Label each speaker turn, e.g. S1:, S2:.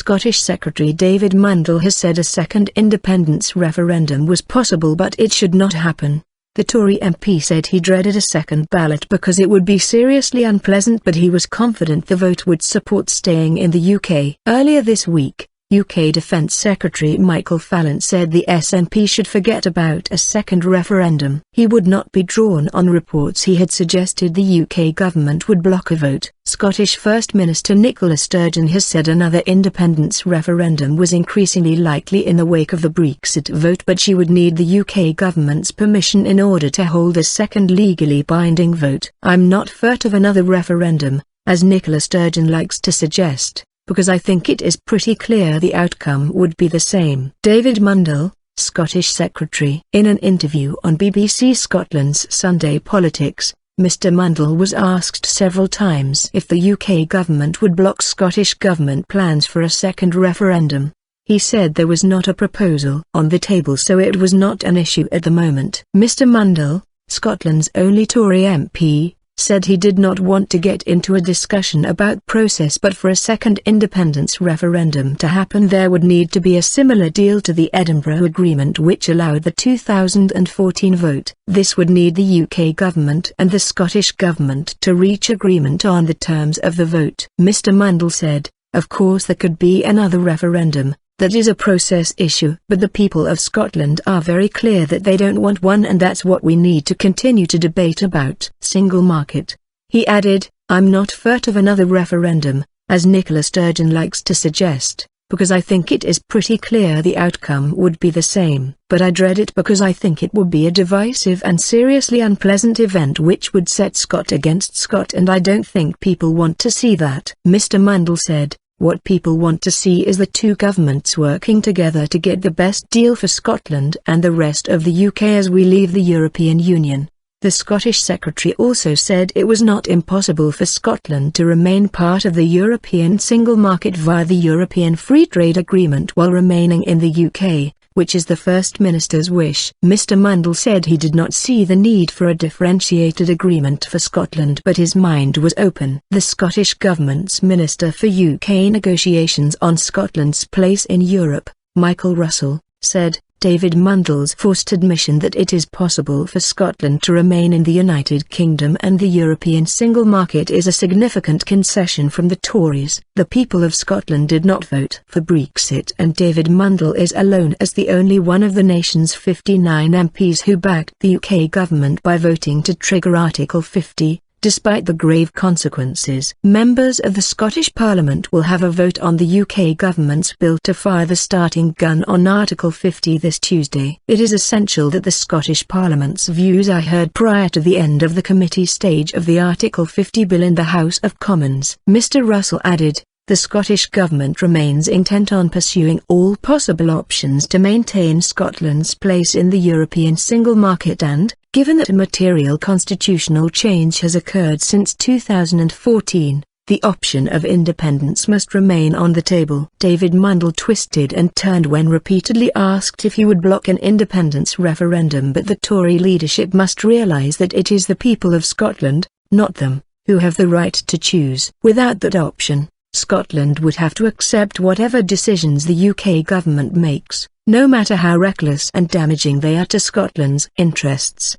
S1: Scottish Secretary David Mundell has said a second independence referendum was possible but it should not happen. The Tory MP said he dreaded a second ballot because it would be seriously unpleasant, but he was confident the vote would support staying in the UK. Earlier this week, UK Defence Secretary Michael Fallon said the SNP should forget about a second referendum. He would not be drawn on reports he had suggested the UK government would block a vote. Scottish First Minister Nicola Sturgeon has said another independence referendum was increasingly likely in the wake of the Brexit vote, but she would need the UK government's permission in order to hold a second legally binding vote. "I'm not feart of another referendum, as Nicola Sturgeon likes to suggest, because I think it is pretty clear the outcome would be the same." David Mundell, Scottish Secretary. In an interview on BBC Scotland's Sunday Politics, Mr Mundell was asked several times if the UK government would block Scottish government plans for a second referendum. He said there was not a proposal on the table, so it was not an issue at the moment. Mr Mundell, Scotland's only Tory MP, said he did not want to get into a discussion about process, but for a second independence referendum to happen there would need to be a similar deal to the Edinburgh Agreement, which allowed the 2014 vote. This would need the UK government and the Scottish government to reach agreement on the terms of the vote. Mr Mundell said, "Of course there could be another referendum. That is a process issue, but the people of Scotland are very clear that they don't want one, and that's what we need to continue to debate about." Single market. He added, "I'm not feart of another referendum, as Nicola Sturgeon likes to suggest, because I think it is pretty clear the outcome would be the same, but I dread it because I think it would be a divisive and seriously unpleasant event which would set Scot against Scot, and I don't think people want to see that." Mr Mundell said, "What people want to see is the two governments working together to get the best deal for Scotland and the rest of the UK as we leave the European Union." The Scottish Secretary also said it was not impossible for Scotland to remain part of the European single market via the European Free Trade Agreement while remaining in the UK, which is the First Minister's wish. Mr Mundell said he did not see the need for a differentiated agreement for Scotland, but his mind was open. The Scottish Government's Minister for UK Negotiations on Scotland's place in Europe, Michael Russell, said, "David Mundell's forced admission that it is possible for Scotland to remain in the United Kingdom and the European single market is a significant concession from the Tories. The people of Scotland did not vote for Brexit, and David Mundell is alone as the only one of the nation's 59 MPs who backed the UK government by voting to trigger Article 50. Despite the grave consequences, members of the Scottish Parliament will have a vote on the UK government's bill to fire the starting gun on Article 50 this Tuesday. It is essential that the Scottish Parliament's views are heard prior to the end of the committee stage of the Article 50 bill in the House of Commons." Mr Russell added, "The Scottish Government remains intent on pursuing all possible options to maintain Scotland's place in the European single market and, given that a material constitutional change has occurred since 2014, the option of independence must remain on the table." David Mundell twisted and turned when repeatedly asked if he would block an independence referendum, but the Tory leadership must realise that it is the people of Scotland, not them, who have the right to choose. Without that option, Scotland would have to accept whatever decisions the UK government makes, no matter how reckless and damaging they are to Scotland's interests.